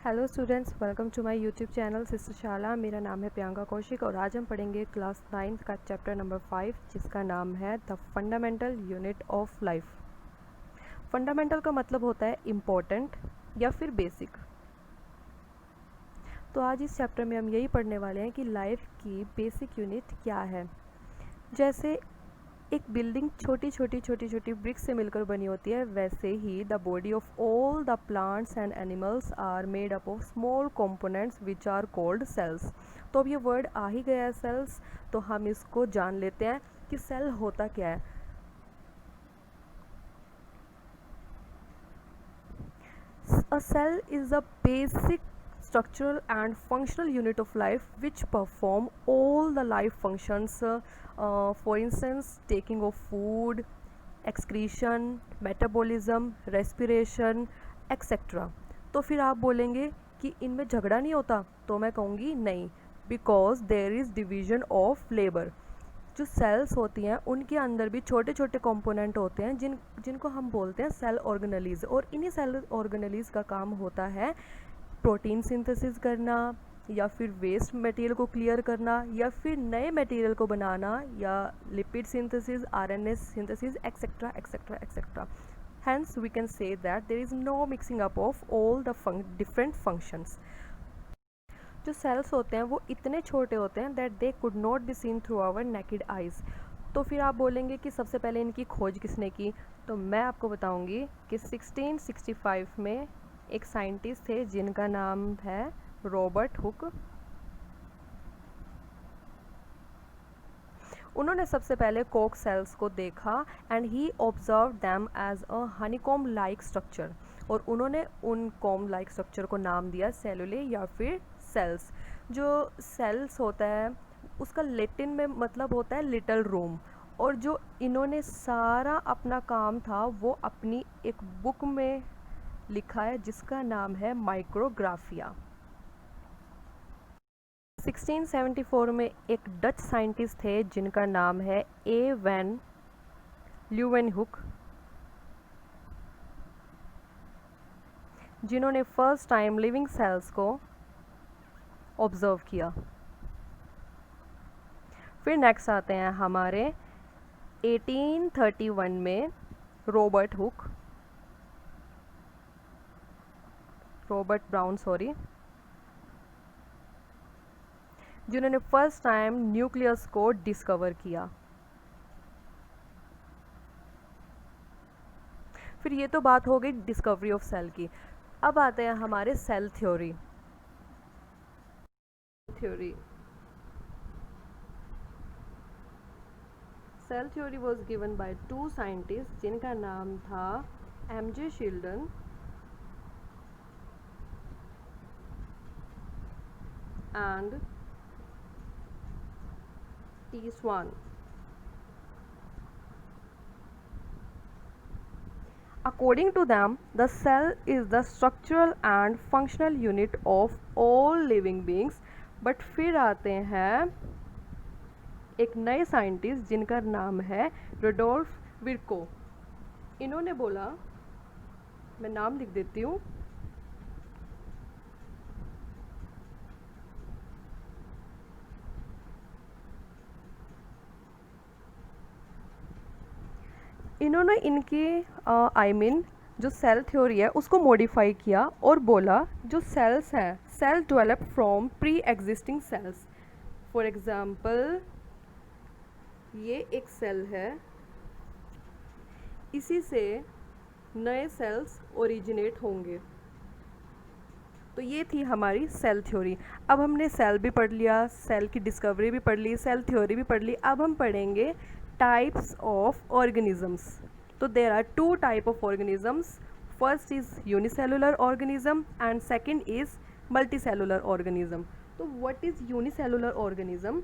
Hello students, welcome to my YouTube channel sister Shala. मेरा नाम है प्रियंका कौशिक और आज हम पढ़ेंगे क्लास 9 का चैप्टर नंबर 5 जिसका नाम है the fundamental unit of life. Fundamental का मतलब होता है इम्पोर्टेंट या फिर बेसिक। तो आज इस चैप्टर में हम यही पढ़ने वाले हैं कि लाइफ की बेसिक यूनिट क्या है। जैसे एक बिल्डिंग छोटी छोटी ब्रिक्स से मिलकर बनी होती है, वैसे ही the body of all the plants and animals are made up of small components which are called cells. तो अब ये वर्ड आ ही गया है सेल्स, तो हम इसको जान लेते हैं कि सेल होता क्या है। A cell is a basic structural and functional unit of life which perform all the life functions, for instance taking of food, excretion, metabolism, respiration, etc. तो फिर आप बोलेंगे कि इनमें झगड़ा नहीं होता, तो मैं कहूँगी नहीं, because there is division of labour. जो सेल्स होती हैं उनके अंदर भी छोटे छोटे कंपोनेंट होते हैं जिनको हम बोलते हैं सेल ऑर्गेनेलीज, और इन्हीं सेल ऑर्गेनेलीज का काम होता है प्रोटीन सिंथेसिस करना, या फिर वेस्ट मटेरियल को क्लियर करना, या फिर नए मटेरियल को बनाना, या lipid synthesis, RNA synthesis, etcetera etcetera etcetera. Hence we can say that there is no mixing up of all the different functions. जो सेल्स होते हैं वो इतने छोटे होते हैं that they could not be seen through our naked eyes. तो फिर आप बोलेंगे कि सबसे पहले इनकी खोज किसने की, तो मैं आपको बताऊंगी कि 1665 में एक साइंटिस्ट थे जिनका नाम है रॉबर्ट हुक। उन्होंने सबसे पहले कोक सेल्स को देखा and he observe them as a honeycomb like structure, और उन्होंने उन कॉम लाइक स्ट्रक्चर को नाम दिया सेलुले या फिर सेल्स। जो सेल्स होता है उसका लैटिन में मतलब होता है लिटिल रूम, और जो इन्होंने सारा अपना काम था वो अपनी एक बुक में लिखा है जिसका नाम है माइक्रोग्राफिया। 1674 में एक डच साइंटिस्ट थे जिनका नाम है ए वैन ल्यूवेनहुक, जिन्होंने फर्स्ट टाइम लिविंग सेल्स को ऑब्जर्व किया। फिर नेक्स्ट आते हैं हमारे 1831 में रॉबर्ट ब्राउन जिन्होंने फर्स्ट टाइम न्यूक्लियस को डिस्कवर किया। फिर ये तो बात हो गई डिस्कवरी ऑफ सेल की। अब आते हैं हमारे cell theory. Cell theory was given by two scientist जिनका नाम था M J Schleiden and T Schwann. According to them, the cell is the structural and functional unit of all living beings. But फिर आते हैं एक नए साइंटिस्ट जिनका नाम है रोडोल्फ विर्को। इन्होंने बोला, मैं नाम लिख देती हूँ, इन्होंने इनकी जो सेल थ्योरी है उसको मॉडिफाई किया और बोला जो सेल्स हैं cell develop from pre existing cells. For example ये एक सेल है, इसी से नए सेल्स ओरिजिनेट होंगे। तो ये थी हमारी सेल थ्योरी। अब हमने सेल भी पढ़ लिया, सेल की डिस्कवरी भी पढ़ ली, सेल थ्योरी भी पढ़ ली। अब हम पढ़ेंगे टाइप्स ऑफ ऑर्गेनिजम्स। तो there are two type of organisms, first is unicellular organism and second is multicellular organism. तो what is unicellular organism?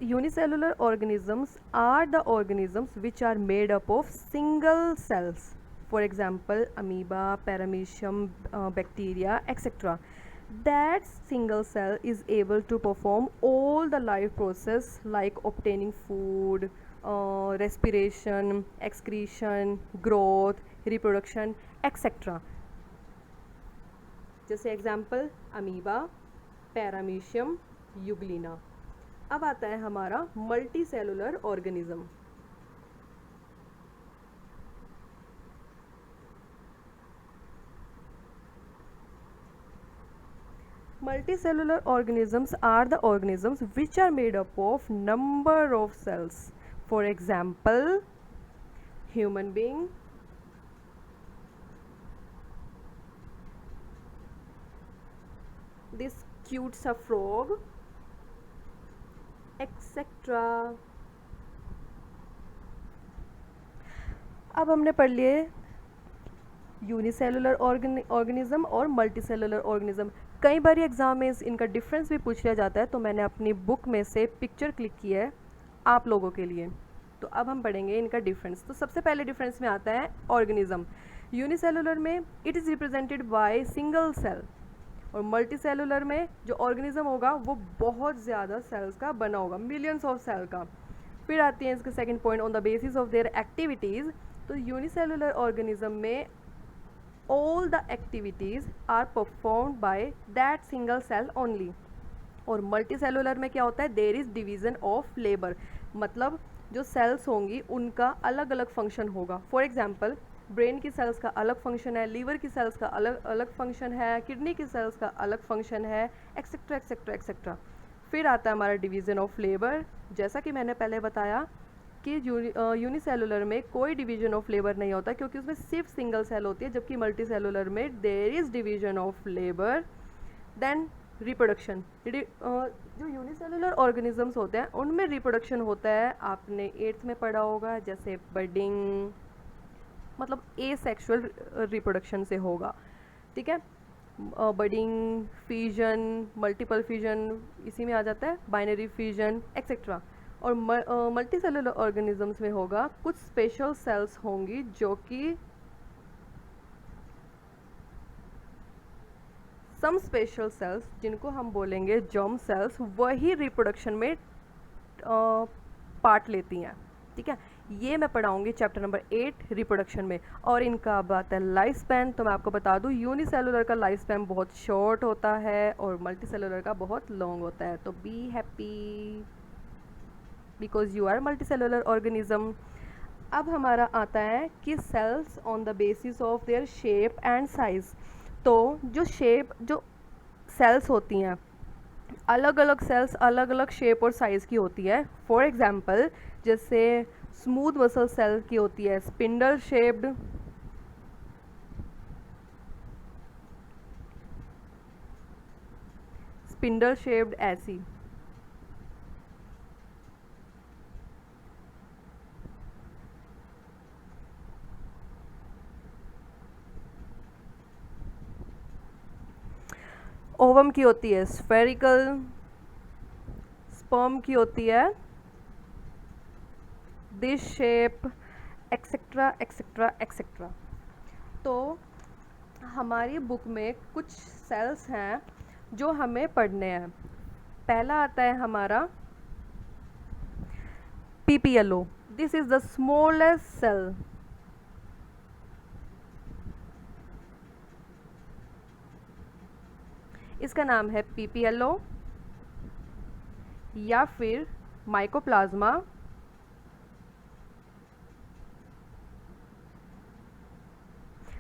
Unicellular organisms are the organisms which are made up of single cells. For example, amoeba, paramecium, bacteria, etc. That single cell is able to perform all the life process like obtaining food, respiration, excretion, growth, reproduction, etc. जैसे example amoeba, paramecium, Euglena. अब आता है हमारा multi cellular organism. Multicellular organisms are the organisms which are made up of number of cells. For example, human being, this cute sa frog, etc. अब हमने पढ़ लिए unicellular organism और multicellular organism. कई बार एग्जाम में इनका डिफरेंस भी पूछ लिया जाता है, तो मैंने अपनी बुक में से पिक्चर क्लिक की है आप लोगों के लिए. तो अब हम पढ़ेंगे इनका डिफरेंस. तो सबसे पहले डिफरेंस में आता है ऑर्गेनिज्म. यूनिसेलुलर में it is represented by single cell, और मल्टी सेलुलर में जो ऑर्गेनिज्म होगा वो बहुत ज़्यादा सेल्स का बना होगा, मिलियंस ऑफ सेल का. फिर आती है इसका second point, on the basis of there activities. तो यूनिसेलुलर ऑर्गेनिज्म में all the activities are performed by that single cell only. और मल्टीसेलुलर में क्या होता है, there is division of labour. मतलब जो सेल्स होंगी उनका अलग अलग फंक्शन होगा. फॉर एग्जांपल, ब्रेन की सेल्स का अलग फंक्शन है, लीवर की सेल्स का अलग अलग फंक्शन है, किडनी की सेल्स का अलग फंक्शन है, एक्सेट्रा एक्सेट्रा एक्सेट्रा. फिर आता है हमारा डिवीज़न ऑफ लेबर. जैसा कि मैंने पहले बताया कि यूनिसेलुलर में कोई डिवीजन ऑफ लेबर नहीं होता, क्योंकि उसमें सिर्फ सिंगल सेल होती है, जबकि मल्टी सेलुलर में there is division of labour. Then reproduction. जो यूनिसेलुलर ऑर्गेनिजम्स होते हैं उनमें रिप्रोडक्शन होता है, आपने 8th में पढ़ा होगा, जैसे बडिंग, मतलब ए सेक्शुअल रिप्रोडक्शन से होगा. ठीक है, बडिंग, फ्यूजन, मल्टीपल फ्यूजन इसी में आ जाता है, बाइनरी फ्यूजन एक्सेट्रा. और मल्टी सेलुलर ऑर्गेनिजम्स में होगा कुछ स्पेशल सेल्स होंगी जो कि सम स्पेशल सेल्स जिनको हम बोलेंगे जर्म सेल्स, वही रिप्रोडक्शन में पार्ट लेती हैं. ठीक है, ये मैं पढ़ाऊंगी चैप्टर नंबर 8 रिप्रोडक्शन में. और इनका अब आता है लाइफ स्पैन. तो मैं आपको बता दूं यूनिसेलुलर का लाइफ स्पैन बहुत शॉर्ट होता है और मल्टी सेलुलर का बहुत लॉन्ग होता है. तो be happy because you are multicellular organism. अब हमारा आता है कि cells on the basis of their shape and size. तो जो सेल्स होती हैं, अलग अलग सेल्स अलग अलग शेप और साइज़ की होती है. फॉर एग्जांपल, जैसे स्मूथ मसल सेल की होती है स्पिंडल शेप्ड, ऐसी. ओवम की होती है स्फेरिकल, स्पर्म की होती है this shape, etcetera etcetera etcetera. तो हमारी बुक में कुछ सेल्स हैं जो हमें पढ़ने हैं. पहला आता है हमारा PPLO. This is the smallest cell. इसका नाम है PPLO या फिर mycoplasma.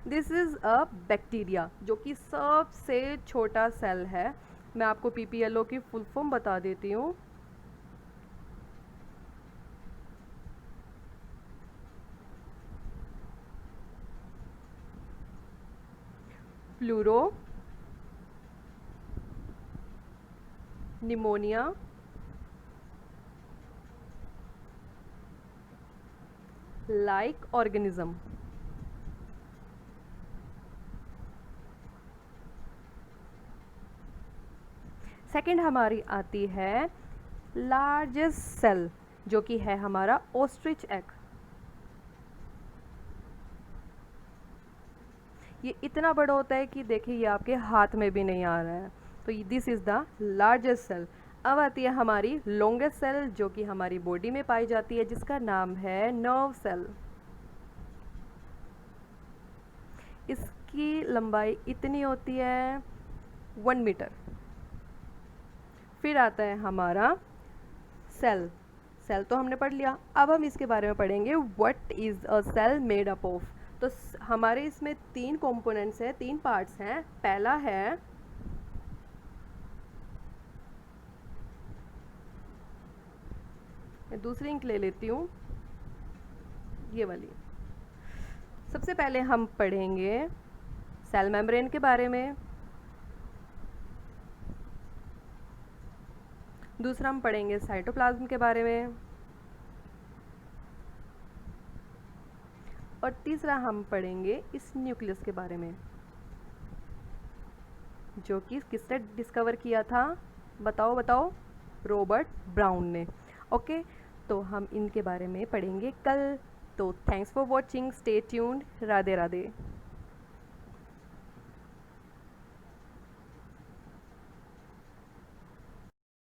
This is a bacteria जो कि सबसे छोटा सेल है. मैं आपको PPLO की फुल फॉर्म बता देती हूँ. Pleuro pneumonia like organism. Second हमारी आती है लार्जेस्ट सेल जो कि है हमारा ऑस्ट्रिच एग. ये इतना बड़ा होता है कि देखिए ये आपके हाथ में भी नहीं आ रहा है। तो this is the largest cell. अब आती है हमारी लॉन्गेस्ट सेल जो कि हमारी बॉडी में पाई जाती है, जिसका नाम है नर्व सेल। इसकी लंबाई इतनी होती है 1 मीटर। फिर आता है हमारा सेल। सेल तो हमने पढ़ लिया, अब हम इसके बारे में पढ़ेंगे what is a cell made up of. तो हमारे इसमें 3 कंपोनेंट्स हैं, 3 पार्ट्स हैं। पहला है मैं दूसरी इंक ले लेती हूँ, ये वाली। सबसे पहले हम पढ़ेंगे सेल मेम्ब्रेन के बारे में, दूसरा हम पढ़ेंगे साइटोप्लाज्म के बारे में, और तीसरा हम पढ़ेंगे इस न्यूक्लियस के बारे में जो कि किसने डिस्कवर किया था, बताओ बताओ, रॉबर्ट ब्राउन ने। ओके, तो हम इनके बारे में पढ़ेंगे कल। तो thanks for watching, stay tuned, Radhe Radhe.